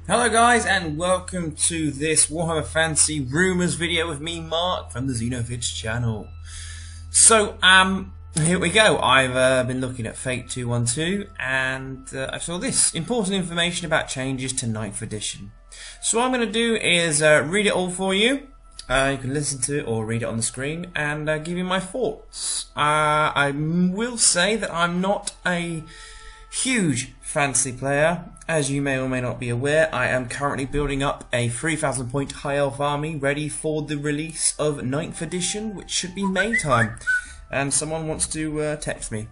Hello guys, and welcome to this Warhammer Fantasy Rumours video with me, Mark, from the Xenovids channel. So, here we go. I've been looking at Fate 212, and I saw this important information about changes to 9th edition. So what I'm going to do is read it all for you. You can listen to it or read it on the screen, and give you my thoughts. I will say that I'm not a huge fantasy player. As you may or may not be aware, I am currently building up a 3,000 point high elf army ready for the release of 9th edition, which should be May time. And someone wants to text me.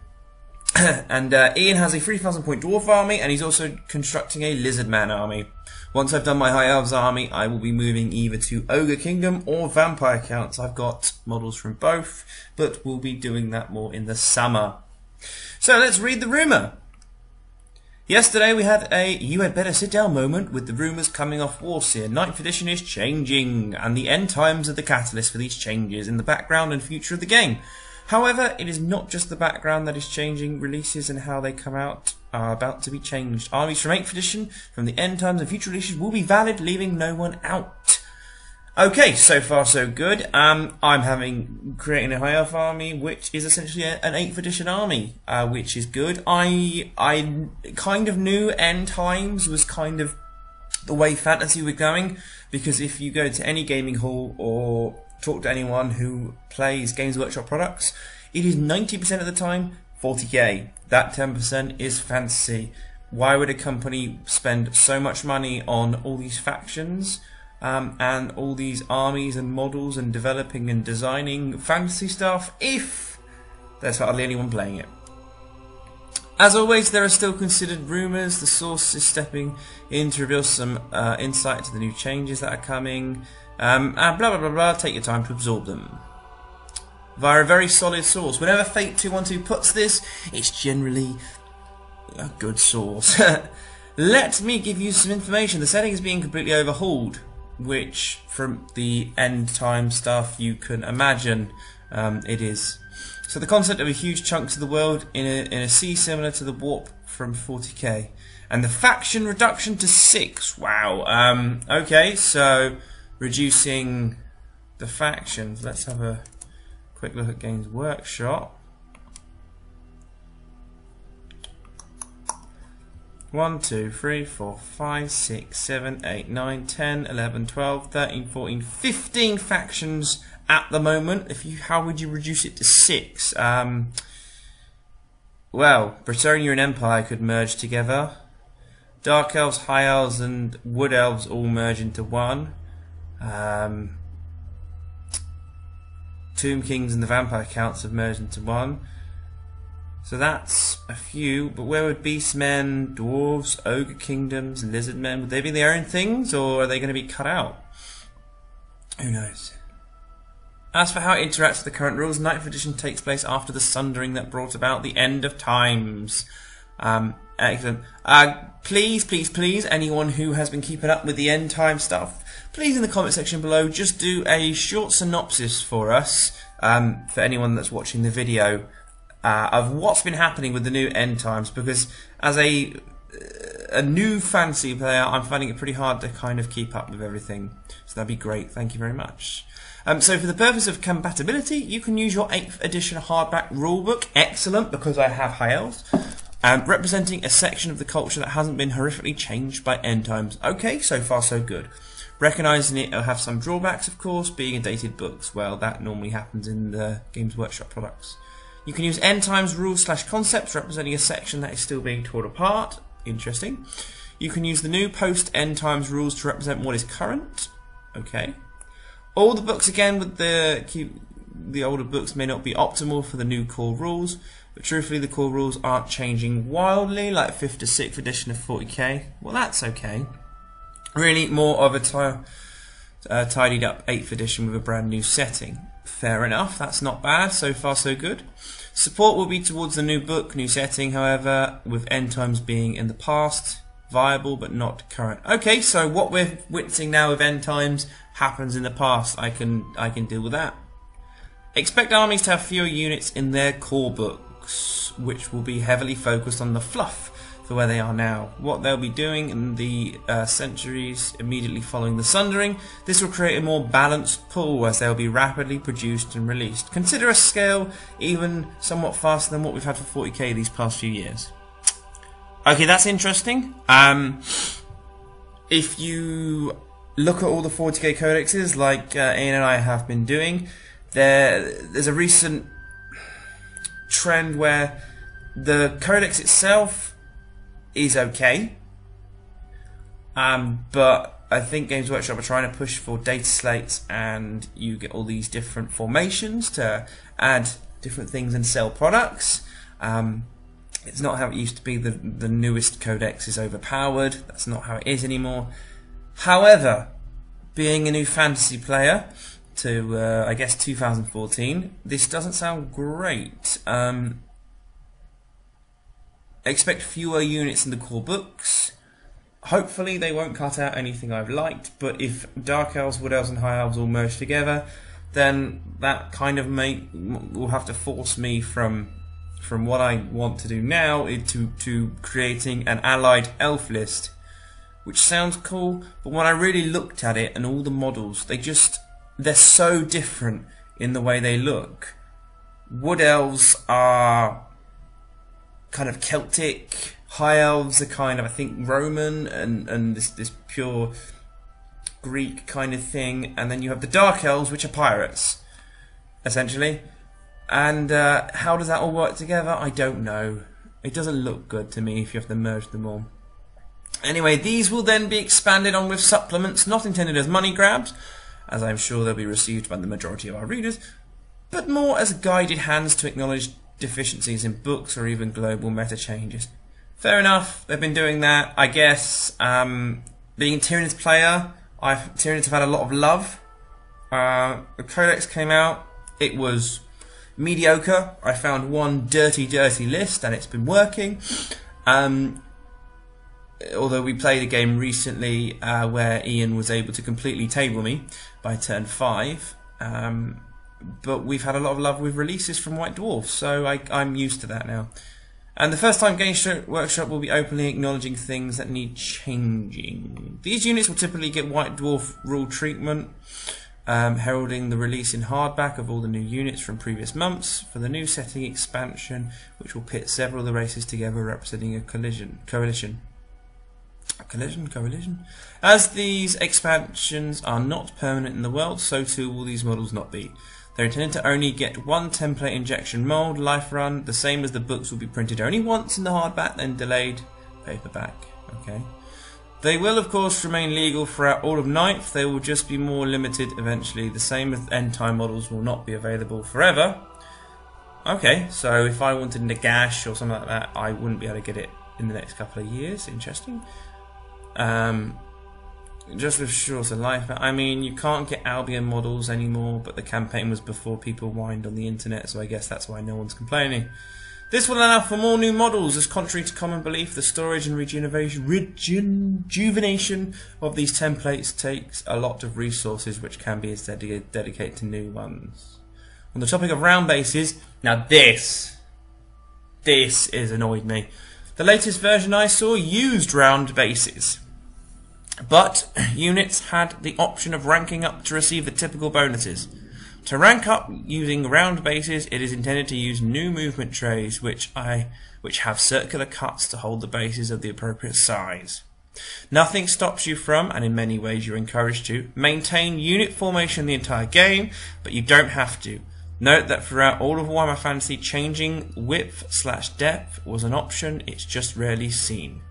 And Ian has a 3,000 point dwarf army, and he's also constructing a lizard man army. Once I've done my high elves army, I will be moving either to Ogre Kingdom or Vampire Counts. I've got models from both, but we'll be doing that more in the summer. So let's read the rumour. Yesterday we had a "you had better sit down" moment with the rumours coming off Warseer. 9th edition is changing, and the end times are the catalyst for these changes in the background and future of the game. However, it is not just the background that is changing. Releases and how they come out are about to be changed. Armies from 8th edition, from the end times and future releases will be valid, leaving no one out. Okay, so far so good. I'm creating a high elf army, which is essentially an 8th edition army, which is good. I kind of knew end times was kind of the way fantasy was going, because if you go to any gaming hall or talk to anyone who plays Games Workshop products, it is 90% of the time 40k. That 10% is fantasy. Why would a company spend so much money on all these factions? And all these armies and models and developing and designing fantasy stuff if there's hardly anyone playing it. As always, there are still considered rumours. The source is stepping in to reveal some insight to the new changes that are coming, and blah blah blah blah. Take your time to absorb them via a very solid source. Whenever Fate 212 puts this, it's generally a good source. Let me give you some information. The setting is being completely overhauled, which from the end time stuff you can imagine it is. So the concept of a huge chunks of the world in a sea similar to the warp from 40k, and the faction reduction to 6. Wow. Okay, so reducing the factions. Let's have a quick look at Games Workshop. 1, 2, 3, 4, 5, 6, 7, 8, 9, 10, 11, 12, 13, 14, 15 factions at the moment. How would you reduce it to 6? Well, Bretonnia and Empire could merge together. Dark Elves, High Elves and Wood Elves all merge into one. Tomb Kings and the Vampire Counts have merged into one. So that's a few, but where would Beastmen, Dwarves, Ogre Kingdoms, Lizardmen, would they be their own things, or are they going to be cut out? Who knows? As for how it interacts with the current rules, 9th edition takes place after the sundering that brought about the end of times. Excellent. Please, anyone who has been keeping up with the end time stuff, please in the comment section below, just do a short synopsis for us, for anyone that's watching the video, of what's been happening with the new end times, because as a new fantasy player, I'm finding it pretty hard to kind of keep up with everything. So that'd be great. Thank you very much. So for the purpose of compatibility, you can use your 8th edition hardback rulebook. Excellent, because I have high elves, representing a section of the culture that hasn't been horrifically changed by end times. Okay, so far so good. Recognising it'll have some drawbacks, of course, being a dated books. Well, that normally happens in the Games Workshop products. You can use end times rules/concepts representing a section that is still being torn apart. Interesting. You can use the new post end times rules to represent what is current. Okay. All the books again with the older books may not be optimal for the new core rules, but truthfully the core rules aren't changing wildly like 5th to 6th edition of 40k. Well, that's okay. Really more of a tidied up 8th edition with a brand new setting. Fair enough, that's not bad. So far so good. Support will be towards the new book, new setting, however, with end times being in the past, viable but not current. Okay, so what we're witnessing now with end times happens in the past. I can deal with that. Expect armies to have fewer units in their core books, which will be heavily focused on the fluff. for where they are now. What they'll be doing in the centuries immediately following the Sundering, this will create a more balanced pool as they'll be rapidly produced and released. Consider a scale even somewhat faster than what we've had for 40k these past few years. Okay, that's interesting. If you look at all the 40k codexes, like Ian and I have been doing, there's a recent trend where the codex itself is okay, but I think Games Workshop are trying to push for data slates, and you get all these different formations to add different things and sell products. It's not how it used to be. The newest codex is overpowered. That's not how it is anymore. However, being a new fantasy player to, I guess, 2014, this doesn't sound great. Expect fewer units in the core books. Hopefully they won't cut out anything I've liked, but if Dark Elves, Wood Elves and High Elves all merge together, then that kind of will have to force me from what I want to do now to creating an allied elf list, which sounds cool, but when I really looked at it and all the models, they're so different in the way they look. Wood Elves are kind of Celtic, High Elves are kind of, I think, Roman and this pure Greek kind of thing, and then you have the Dark Elves, which are pirates, essentially. And how does that all work together? I don't know. It doesn't look good to me if you have to merge them all. Anyway, these will then be expanded on with supplements, not intended as money grabs, as I'm sure they'll be received by the majority of our readers, but more as guided hands to acknowledge deficiencies in books or even global meta changes. Fair enough, they've been doing that, I guess. Being a Tyranids player, Tyranids have had a lot of love. The Codex came out, it was mediocre. I found one dirty list and it's been working. Although we played a game recently where Ian was able to completely table me by turn 5. But we've had a lot of love with releases from White Dwarf, so I'm used to that now. And the first time Games Workshop will be openly acknowledging things that need changing. These units will typically get White Dwarf rule treatment, heralding the release in hardback of all the new units from previous months for the new setting expansion, which will pit several of the races together representing a coalition. As these expansions are not permanent in the world, so too will these models not be. They're intended to only get one template injection mold life run, the same as the books will be printed only once in the hardback, then delayed paperback. Okay. They will of course remain legal throughout all of 9th, they will just be more limited eventually, the same as end time models will not be available forever. Okay, so if I wanted Nagash or something like that, I wouldn't be able to get it in the next couple of years. Interesting. Just with shorter life, I mean, you can't get Albion models anymore, but the campaign was before people whined on the internet, so I guess that's why no one's complaining. This will allow for more new models, as contrary to common belief, the storage and rejuvenation of these templates takes a lot of resources, which can be instead dedicated to new ones. On the topic of round bases, now this has annoyed me. The latest version I saw used round bases, but units had the option of ranking up to receive the typical bonuses. To rank up using round bases, it is intended to use new movement trays, which have circular cuts to hold the bases of the appropriate size. Nothing stops you from, and in many ways you're encouraged to, maintain unit formation the entire game, but you don't have to. Note that throughout all of Warhammer Fantasy, changing width/depth was an option, it's just rarely seen.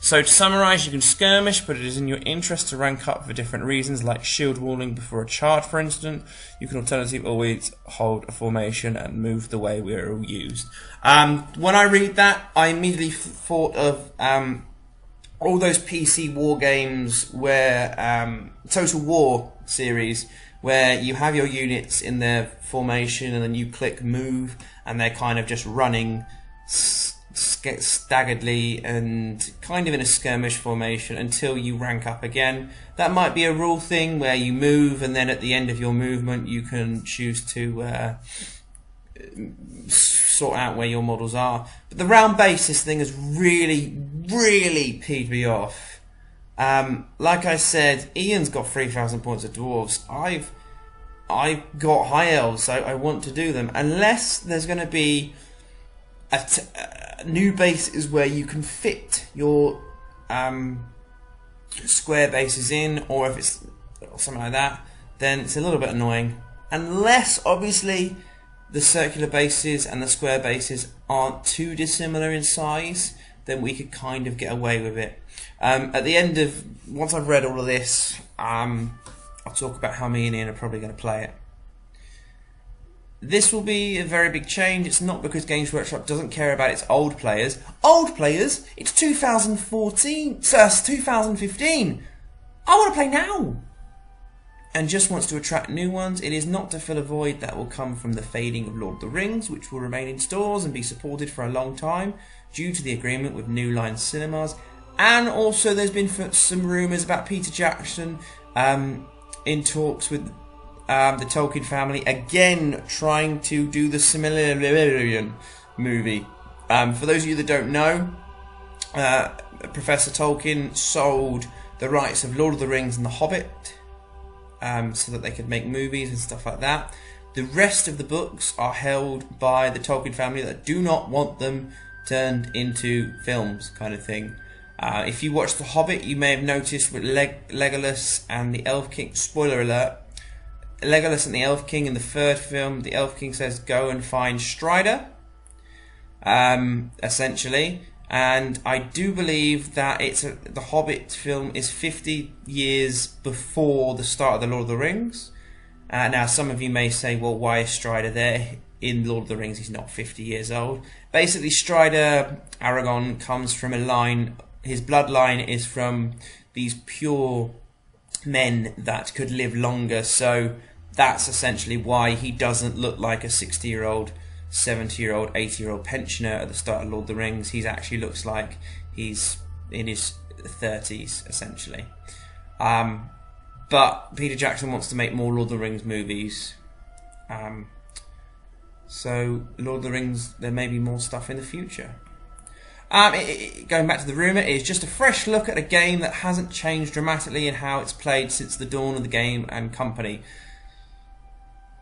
So to summarise, you can skirmish, but it is in your interest to rank up for different reasons, like shield walling before a charge, for instance. You can alternatively always hold a formation and move the way we're all used. When I read that, I immediately thought of all those PC war games where Total War series, where you have your units in their formation and then you click move and they're kind of just running staggeredly and kind of in a skirmish formation until you rank up again. That might be a rule thing where you move and then at the end of your movement you can choose to sort out where your models are. But the round basis thing has really peed me off. Like I said, Ian's got 3,000 points of dwarves. I've got high elves, so I want to do them. Unless there's going to be new bases where you can fit your square bases in, or if it's something like that, then it's a little bit annoying. Unless, obviously, the circular bases and the square bases aren't too dissimilar in size, then we could kind of get away with it. At the end of, once I've read all of this, I'll talk about how me and Ian are probably going to play it. This will be a very big change. It's not because Games Workshop doesn't care about its old players. Old players? It's 2014, 2015. I want to play now. And just wants to attract new ones. It is not to fill a void that will come from the fading of Lord of the Rings, which will remain in stores and be supported for a long time due to the agreement with New Line Cinemas. And also there's been some rumours about Peter Jackson in talks with the Tolkien family, again trying to do the Silmarillion movie. For those of you that don't know, Professor Tolkien sold the rights of Lord of the Rings and The Hobbit so that they could make movies and stuff like that. The rest of the books are held by the Tolkien family that do not want them turned into films, kind of thing. If you watch The Hobbit, you may have noticed with Legolas and the Elf King, spoiler alert, Legolas and the Elf King in the third film, the Elf King says go and find Strider, essentially, and I do believe that the Hobbit film is 50 years before the start of the Lord of the Rings. Now some of you may say, well, why is Strider there? In Lord of the Rings he's not 50 years old. Basically Strider Aragorn comes from a line, his bloodline is from these pure men that could live longer, so that's essentially why he doesn't look like a 60-year-old, 70-year-old, 80-year-old pensioner at the start of Lord of the Rings. He actually looks like he's in his 30s, essentially. But Peter Jackson wants to make more Lord of the Rings movies. So Lord of the Rings, there may be more stuff in the future. Going back to the rumour, it is just a fresh look at a game that hasn't changed dramatically in how it's played since the dawn of the game and company.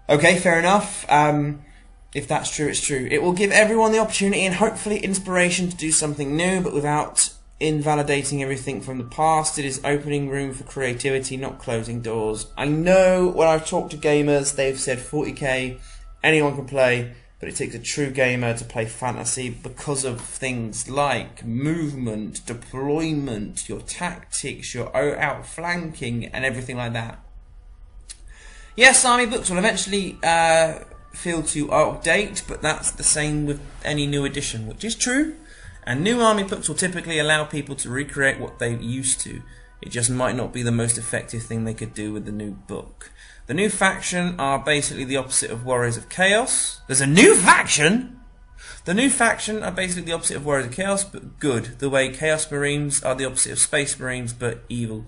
Okay, fair enough. If that's true, it's true. It will give everyone the opportunity and hopefully inspiration to do something new, but without invalidating everything from the past. It is opening room for creativity, not closing doors. I know when I've talked to gamers, they've said 40k, anyone can play, but it takes a true gamer to play fantasy because of things like movement, deployment, your tactics, your outflanking, and everything like that. Yes, army books will eventually feel to outdate, but that's the same with any new edition, which is true. And new army books will typically allow people to recreate what they used to. It just might not be the most effective thing they could do with the new book. The new faction are basically the opposite of Warriors of Chaos. There's a new faction? The new faction are basically the opposite of Warriors of Chaos, but good. The way Chaos Marines are the opposite of Space Marines, but evil.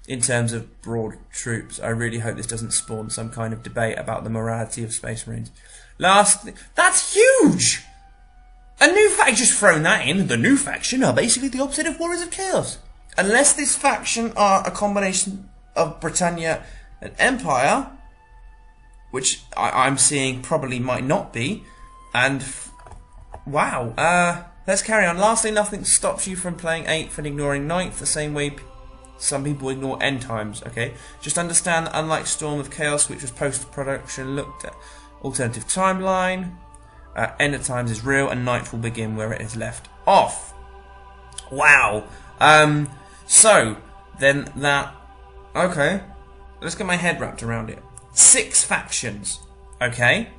In terms of broad troops, I really hope this doesn't spawn some kind of debate about the morality of Space Marines. That's huge! A new faction, just thrown that in, the new faction are basically the opposite of Warriors of Chaos. Unless this faction are a combination of Britannia and Empire, which I'm seeing probably might not be, and wow, let's carry on. Lastly, nothing stops you from playing 8th and ignoring 9th the same way some people ignore end times, okay? Just understand that unlike Storm of Chaos, which was post-production, looked at alternative timeline, end of times is real, and 9th will begin where it is left off. Wow. So, then that... Okay. Let's get my head wrapped around it. 6 factions, okay?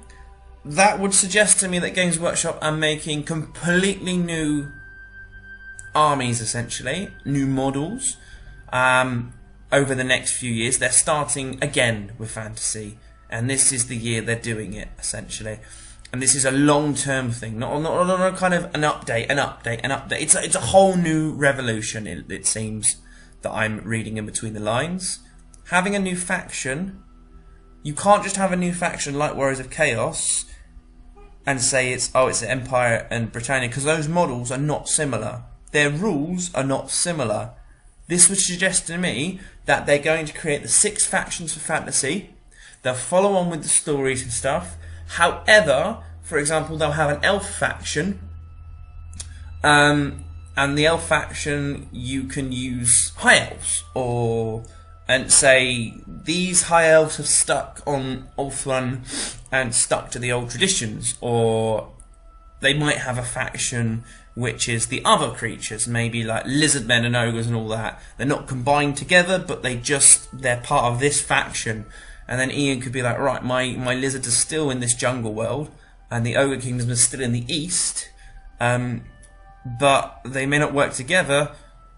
That would suggest to me that Games Workshop are making completely new armies, essentially, new models, over the next few years. They're starting again with fantasy, and this is the year they're doing it, essentially. And this is a long-term thing, not kind of an update. It's a whole new revolution, it seems, that I'm reading in between the lines. Having a new faction, you can't just have a new faction like Warriors of Chaos and say it's Empire and Britannia, because those models are not similar. Their rules are not similar. This would suggest to me that they're going to create the 6 factions for fantasy. They'll follow on with the stories and stuff. However, for example, they'll have an elf faction, and the elf faction you can use high elves, and say these high elves have stuck on Ulthuan and stuck to the old traditions, or they might have a faction which is the other creatures, maybe like lizard men and ogres and all that. They're not combined together, but they're part of this faction. And then Ian could be like, right, my lizards are still in this jungle world, and the ogre kingdom is still in the east, but they may not work together,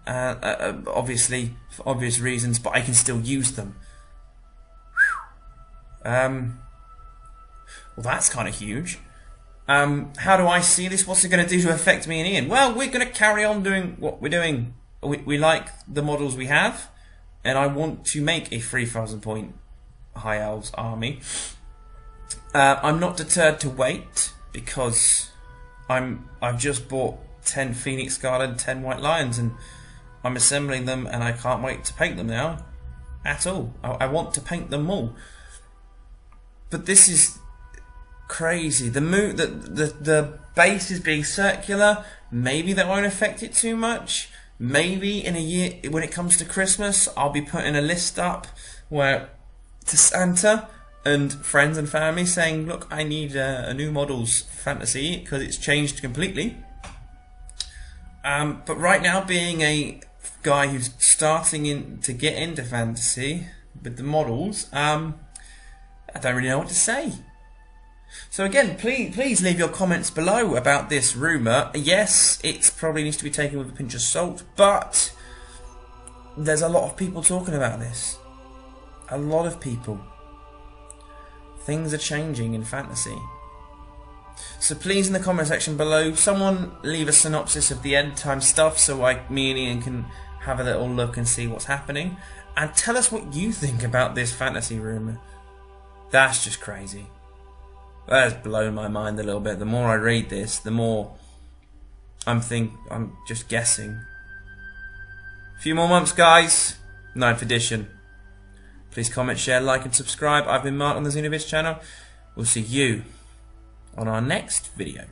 obviously for obvious reasons, but I can still use them. Well, that's kind of huge. How do I see this? What's it going to do to affect me and Ian? Well, we're going to carry on doing what we're doing. We like the models we have, and I want to make a 3,000 point High Elves army. I'm not deterred to wait, because I've just bought 10 Phoenix Guard and 10 White Lions, and I'm assembling them, and I can't wait to paint them now at all. I want to paint them all. But this is crazy. The base is being circular. Maybe that won't affect it too much. Maybe in a year, when it comes to Christmas, I'll be putting a list up to Santa and friends and family saying, look, I need a new models fantasy because it's changed completely. But right now, being a guy who's starting to get into fantasy with the models, I don't really know what to say. So again, please leave your comments below about this rumour. Yes, it probably needs to be taken with a pinch of salt, but there's a lot of people talking about this. A lot of people. Things are changing in fantasy. So please, in the comment section below, someone leave a synopsis of the end time stuff so me and Ian can have a little look and see what's happening. And tell us what you think about this fantasy rumour. That's just crazy. That has blown my mind a little bit. The more I read this, the more I'm just guessing. A few more months, guys. 9th edition. Please comment, share, like and subscribe. I've been Mark on the Xenovids channel. We'll see you on our next video.